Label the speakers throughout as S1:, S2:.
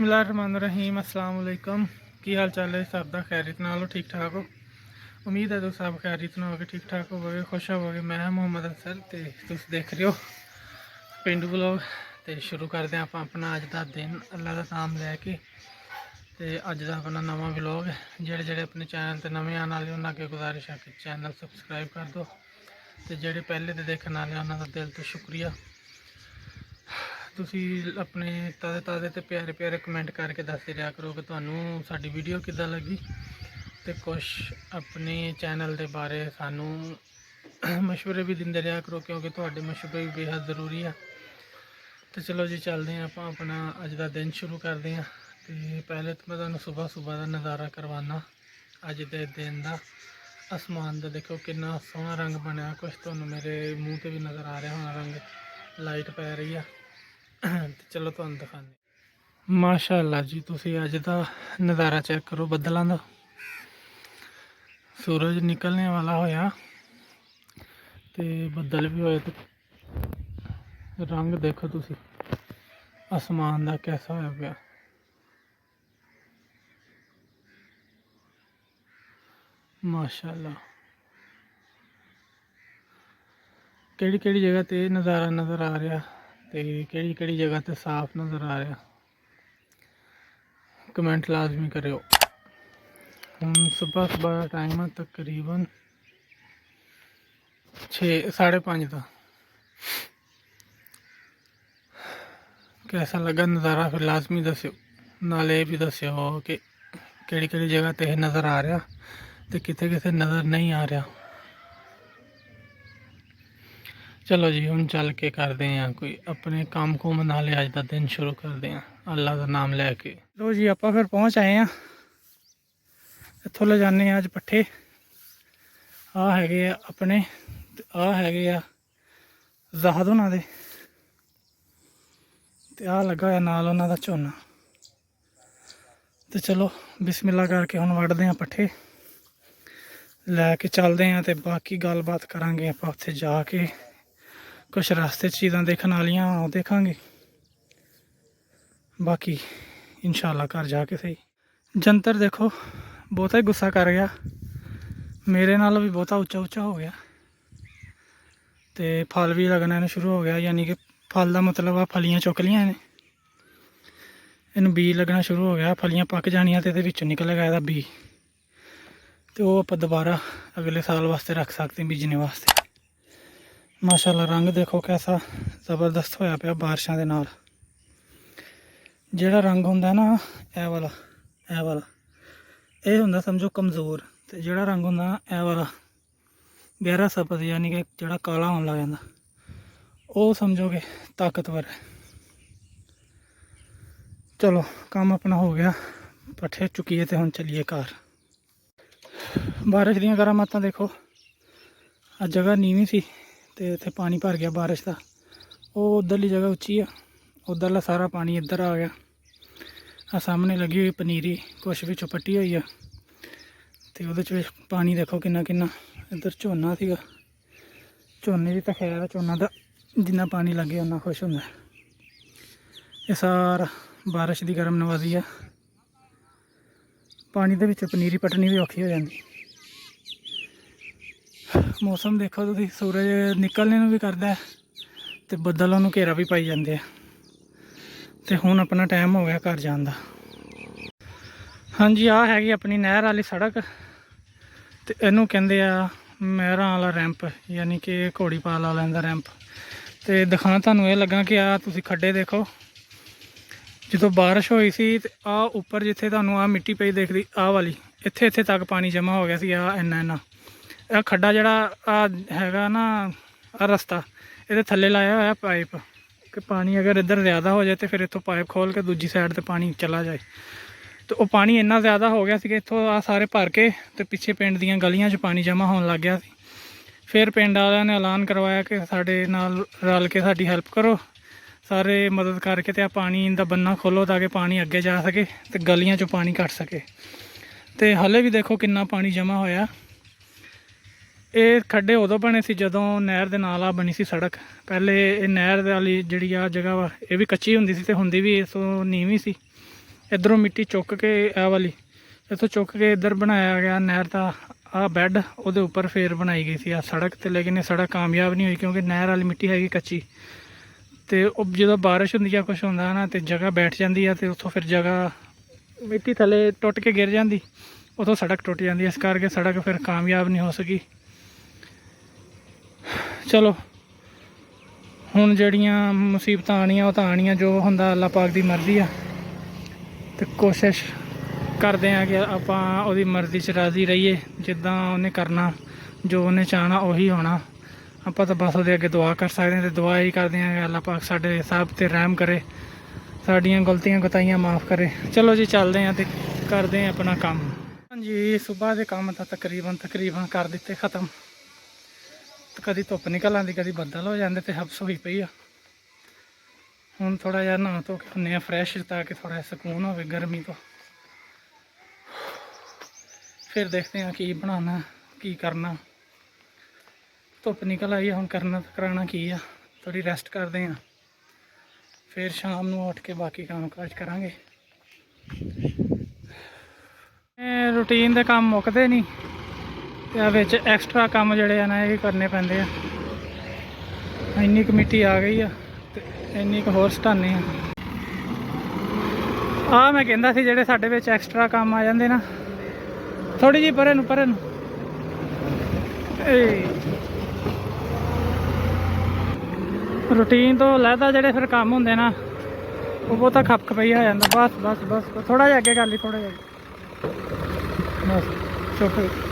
S1: बिस्मिल्लाहिर्रहमानिर्रहीम अस्सलाम वालेकुम। की हाल चाल है सब का? खैरियत नाल हो? ठीक ठाक हो? उम्मीद है तुम सब खैरियत नाल होगे, ठीक ठाक होवोगे, खुश होवोगे। मैं मुहम्मद अंसर ते तुस देख रहे हो पेंडू ब्लॉग। तो शुरू करते हैं अपना अज का दिन अल्लाह का नाम लैके। तो अज का अपना नवा ब्लॉग जेड़े जेड़े अपने चैनल पर नवे आने वाले उन्होंने अगे गुजारिश है कि चैनल सबसक्राइब कर दो। तो जेड़े पहले तो देखने वाले उन्होंने दिल तो शुक्रिया। तुसी अपने ताज़े ताज़े तो प्यारे प्यारे कमेंट करके दसते रहा करो कि तुहानू साडी वीडियो किद्दां लगी। तो कुछ अपने चैनल के बारे सानू मशवरे भी दिंदे रहा करो, क्योंकि तुहाडे मशवरे भी बेहद ज़रूरी है। तो चलो जी चलते हैं आप अपना अज का दिन शुरू करते हैं। तो पहले तो मैं तुहानू सुबह सुबह का नज़ारा करवाना अज के दिन का। आसमान का देखो कितना सोहना रंग बनया, कुछ तुहानू मेरे मूँह पर भी नज़र आ रहा होना रंग, लाइट पै रही है। तो चलो तुहानू दिखाने माशाअल्लाह जी। तुसी अज का नज़ारा चेक करो बदलों का। सूरज निकलने वाला होया ते बदल भी होए, तो रंग देखो तुसी आसमान का कैसा होया पिया। माशाअल्लाह केड़ी केड़ी जगह ते नज़ारा नज़र आ रहा, तो केड़ी केड़ी जगह ते साफ नज़र आ रहा, कमेंट लाजमी करो। हम सुबह सुबह का टाइम है तकरीबन 6-5:30 का। कैसा लगा नज़ारा फिर लाजमी दस्यो, नाले भी दस्यो कि केड़ी केड़ी जगह ते नज़र आ रहा तो किथे किथे नज़र नहीं आ रहा। चलो जी हम चल के करते हैं कोई अपने काम कुम नाले अज का दिन शुरू करते हैं अल्लाह का नाम लैके। लो जी आप फिर पहुँच आए हैं, इत्थों ले जाने अज पट्ठे। आ है अपने, आ है ज़ाहद होना दे, ते आ लगा है नाल उन्हां दा झोना। तो चलो बिस्मिल्लाह करके हम वढ़ते हैं पट्ठे लैके चलते हैं। तो बाकी गलबात करांगे आप उत्थे जाके, कुछ रास्ते चीज़ां देखने वालियां वो देखांगे, बाकी इंशाल्लाह घर जाके सही। जंतर देखो बहुता ही गुस्सा कर गया, मेरे नाल भी बहुता उच्चा उच्चा हो गया। तो फल भी लगना शुरू हो गया, यानी कि फल का मतलब आ फलियां चुक लियां ने, इन बी लगना शुरू हो गया। फलियां पक जानियां तो ये निकलेगा यदा बी, तो वो आप दोबारा अगले साल वास्ते रख सकते हैं बीजने वास्ते। माशाल्लाह रंग देखो कैसा ज़बरदस्त होया पिया बारिशों के नाल। जिहड़ा रंग हुंदा ना ए वाला ये हुंदा समझो कमज़ोर, तो जिहड़ा रंग हुंदा ना ए वाला गहरा सफेद, यानी कि जिहड़ा काला होने लग जांदा वो समझो कि ताकतवर है। चलो काम अपना हो गया, पट्ठे चुकीए तो हम चलीए घर। बारिश दियां करामातां देखो, अज जगह नीवीं सी तो इत्थे पानी भर गया बारिश का। वो उधरली जगह उच्ची है, उधरला सारा पानी इधर आ गया। आ सामने लगी हुई पनीरी कुछ भी चौपट्टी हुई है, तो वो पानी देखो किन्ना किन्ना। इधर झोना सीगा, झोने की तो खैर झोना तो जिन्ना पानी लगे उन्ना खुश होंदा। ये सारा बारिश की गर्म नवाजी है, पानी के विच पनीरी पटनी भी औखी हो जाती। मौसम देखो तुसीं, सूरज निकलने भी करता है तो बदल उन्होंने घेरा भी पाई जाते हैं। तो हुण अपना टाइम हो गया घर जाने का। हाँ जी आ हैगी अपनी नहर वाली सड़क, तो इनू कहते आ महरां वाला रैंप, यानी कि घोड़ी पाल वालों का रैंप। तो दिखाना तुहानूं ये लगा कि आ तुसीं खड्डे देखो, जो बारिश हुई सी तो आ उपर जिथे तुहानूं आ मिट्टी पई दिखदी आ वाली, इत्थे इत्थे तक पानी जमा हो गया सी। आ इन्ना इन्ना आ खड्डा जिहड़ा आ हैगा ना, आ रस्ता ये थल्ले लाया होया पाइप कि पानी अगर इधर ज़्यादा हो जाए तो फिर इत्थों पाइप खोल के दूजी साइड तो पानी चला जाए। तो वो पानी इन्ना ज़्यादा हो गया सी कि इत्थों आ सारे भर के तो पिछे पिंड दीयां गलियां च पानी जमा होने लग गया सी। फिर पिंड वालियां ने ऐलान करवाया कि साडे नाल रल के साडी हैल्प करो, सारे मदद करके तो पानी का बन्ना खोलो ताकि पानी अगे जा सके तो गलियां चों पानी कट सके। तो हले भी देखो कितना पानी जमा होया। ये खड्डे उदों बने सी जदों नहर दे नाल बनी सी सड़क। पहले ये नहर वाली जिहड़ी आ जगह वा ये भी कच्ची हुंदी सी ते हुंदी भी इस नीवीं सी, इधरों मिट्टी चुक के आ वाली इतों चुक के इधर बनाया गया नहर का आ बैड वो उपर फिर बनाई गई थी आ सड़क तो, लेकिन ये सड़क कामयाब नहीं हुई क्योंकि नहर वाली मिट्टी हैगी कच्ची। तो जो बारिश होंगी या कुछ होंदा ना तो जगह बैठ जाती है, तो उतों फिर जगह मिट्टी थले टुट के गिर जाती, उतों सड़क टुट जाती, इस करके सड़क फिर कामयाब नहीं हो सकी। चलो हुण जड़ियाँ मुसीबत आनियाँ वो तो आनियाँ, जो होंदा अल्लाह पाक दी मर्जी आ। तो कोशिश करते हैं कि आपां ओहदी मर्जी च राज़ी रहिए, जिद्दां उन्हें करना जो उन्हें चाहना उही होना। आपां तो बस उहदे अगे दुआ कर सकते हैं, तो दुआ ही करते हैं कि अल्लाह पाक साडे सब ते रहम करे, साड़ियाँ गलतियाँ गुताइयाँ माफ़ करे। चलो जी चलते हैं तो करते हैं अपना काम। हाँ जी सुबह के काम तो तकरीबन कर दिते ख़त्म। तो कभी धुप्प निकल आती, कभी बदल हो जाते, तो हब्स हुई पई आ। हुण थोड़ा जिहा नहा धो के आने फ्रैश, ताकि थोड़ा सुकून हो गर्मी तो। फिर देखते हैं की बनाना की करना। धुप्प निकल आई है, हुण करना तो कराना की आ, थोड़ी रेस्ट करते हैं, फिर शाम को उठ के बाकी काम काज करांगे। रूटीन के काम मुकते नहीं, तो एक्सट्रा काम जड़े हैं ना ये करने पैंदे आ। इन्नी क मिट्टी आ गई है तो इन्नी क होर सटाने आ मैं कहंदा सी जेड़े साडे विच एक्सट्रा काम आ जांदे ना, थोड़ी जी परे नूं रूटीन तो लैदा जेड़े फिर काम होंदे ना वो बहुता खप खपई हो जाता। बस बस बस थोड़ा जिहा अगे कर ली, थोड़ा जिहा बस चुप।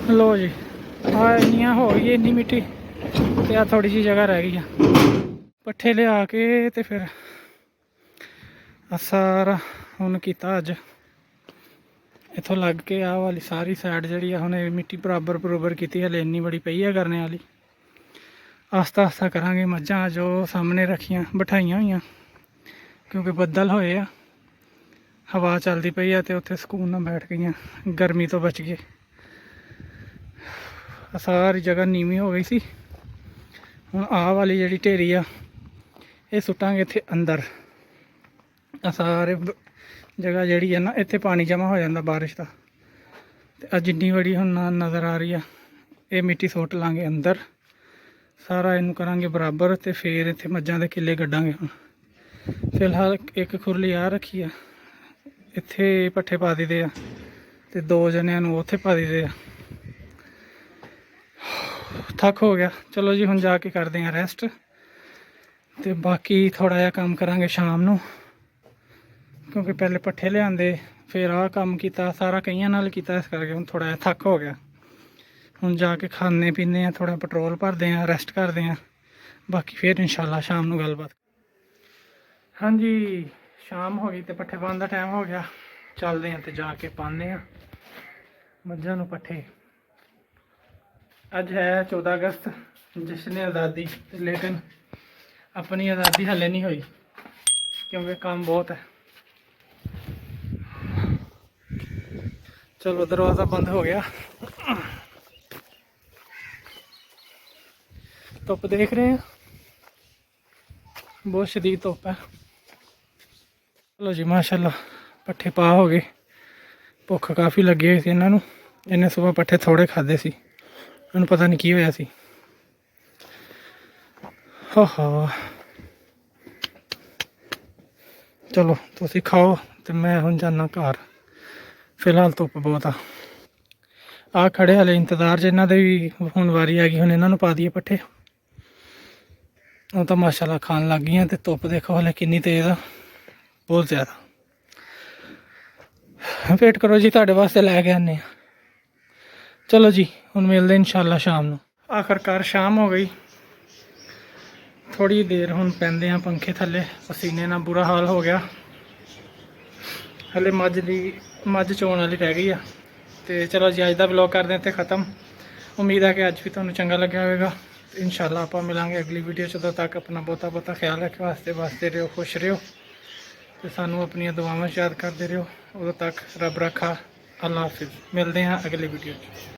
S1: लो जी हाँ इन्नियां हो गई इन्नी मिट्टी, तो आ थोड़ी जी जगह रह गई है। पट्ठे लिया के तो फिर सारा हुण कीता अज इत्थों लग के आ वाली सारी साइड जी हुण मिट्टी बराबर की, हले इन्नी बड़ी पई है करने वाली। आस्ता आस्ता करांगे। मझां जो सामने रखियां बिठाइयां हुई क्योंकि बदल होए आ, हवा चलती पई है, तो उत्थे सुकून नाल बैठ गई, गर्मी तो बच गए। सारी जगह नीवी हो गई सी। हुण आ वाली जी ढेरी आ ये सुटांगे इत्थे अंदर। सारे जगह जी है ना इत्थे पानी जमा हो जाता बारिश का, तो जिन्नी बड़ी हुण नज़र आ रही है ये मिट्टी सुट लांगे अंदर, सारा इनू करांगे बराबर, तो फिर इत्थे मझां दे किले कड्डांगे। हुण फिलहाल एक खुरली आ रखी है, इत्थे पट्ठे पा दी दे आ, ते दो जनियां नूं उत्थे पा दी दे आ। थक हो गया। चलो जी हुण जाके करते हैं रेस्ट, तो बाकी थोड़ा जिहा काम करांगे शाम नूं, क्योंकि पहले पट्ठे लिआंदे फिर आ काम किया, सारा कईयां नाल किया, इस करके हुण थोड़ा जिहा थक हो गया। हुण जाके खाने पीने थोड़ा पेट्रोल भरते हैं, रेस्ट करते हैं, बाकी फिर इंशाल्लाह शाम नूं गलबात। हाँ जी शाम हो गई तो पट्ठे पाने का टाइम हो गया। चलते हैं तो जाके पाने मझां नूं पट्ठे। अज है 14 अगस्त जश्न आज़ादी, लेकिन अपनी आज़ादी हले नहीं हुई क्योंकि काम बहुत है। चलो दरवाज़ा बंद हो गया। धुप्प देख रहे हैं, बहुत शदीद धुप्प है। चलो जी माशाल्लाह पट्ठे पा हो गए। भुख काफ़ी लगी हुई थी इन्हों, इन्हें सुबह पट्ठे थोड़े खाधे सी, इन्होंने पता नहीं की होया सी। हाँ चलो तुसी खाओ तो मैं हुण जाना घर, फिलहाल धुप्प बहुत आ खड़े हले इंतजार च इन्हों भी हुण वारी आ गई। हुण इन्हों पा दिए पट्ठे, वो तो माशाल्लाह खान लग गई। तो धुप्प देखो हले कितनी तेज़ आ, बहुत ज़्यादा। वेट करो जी तुहाडे वास्ते लैके आने। चलो जी हुण मिलते इंशाल्लाह शाम नूं। आखिरकार शाम हो गई, थोड़ी देर हुण पैंदे आ पंखे थले, पसीने ना बुरा हाल हो गया। हले मझ चोण वाली रह गई आ। तो चलो जी अज का ब्लॉग करते हैं इत्थे ख़त्म। उम्मीद है कि अज भी तुहानूं चंगा लग्या होगा। ਤੇ ਇਨਸ਼ਾਅੱਲਾ ਆਪਾਂ ਮਿਲਾਂਗੇ ਅਗਲੀ ਵੀਡੀਓ 'ਚ। ਉਦੋਂ ਤੱਕ ਆਪਣਾ ਬਹੁਤਾ ਬਹੁਤਾ ਖਿਆਲ ਰੱਖਿਓ, ਵਾਸਤੇ ਰਹੋ, ਖੁਸ਼ ਰਹੋ ਤੇ ਸਾਨੂੰ ਆਪਣੀਆਂ ਦੁਆਵਾਂ 'ਚ ਯਾਦ ਕਰਦੇ ਰਹੋ। ਉਦੋਂ ਤੱਕ ਰੱਬ ਰੱਖਾ। ਅੱਲਾ ਹਾਫਿਜ਼। ਮਿਲਦੇ ਹਾਂ ਅਗਲੀ ਵੀਡੀਓ 'ਚ।